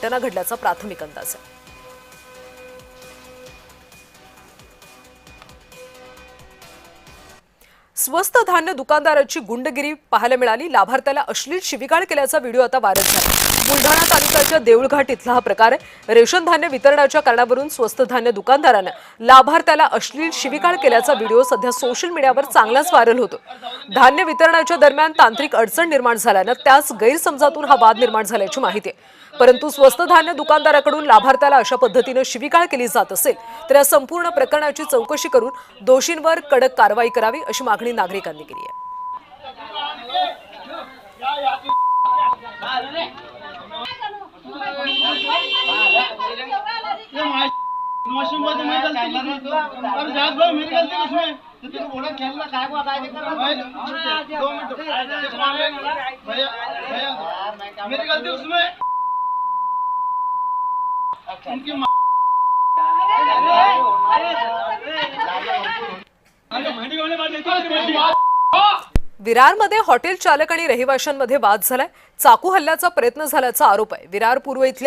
घटना घडल्याचा प्राथमिक अंदाज आहे। स्वस्त धान्य दुकानदाराची गुंडगिरी पाहायला मिळाली। लाभार्थ्याला अश्लील शिवीगाळ केल्याचा व्हिडिओ आता व्हायरल झाला। बुलढाणा तालुक्याच्या देऊळघाट इथला हा प्रकार आहे। रेशन धान्य वितरणाच्या कारणावरून स्वस्त धान्य दुकानदाराने लाभार्थ्याला अश्लील शिवीगाळ केल्याचा व्हिडिओ सध्या सोशल मीडियावर चांगलाच व्हायरल होतो। धान्य वितरणाच्या दरम्यान तांत्रिक अडचण निर्माण झाल्याने त्याच गैरसमजातून हा वाद निर्माण झाल्याची माहिती आहे। परंतु स्वस्त धान्य दुकानदाराकडून लाभार्थ्याला अशा पद्धतीने शिवीगाळ केली जात असेल तर या संपूर्ण प्रकरणाची चौकशी करून दोषींवर कडक कारवाई करावी अशी मागणी नागरिकांनी केली आहे। विरारमध्ये हॉटेल चालक आणि रहिवाशांमध्ये वाद झालाय। चाकू हल्ल्याचा प्रयत्न झाल्याचा आरोप आहे। विरार पूर्व इथल्या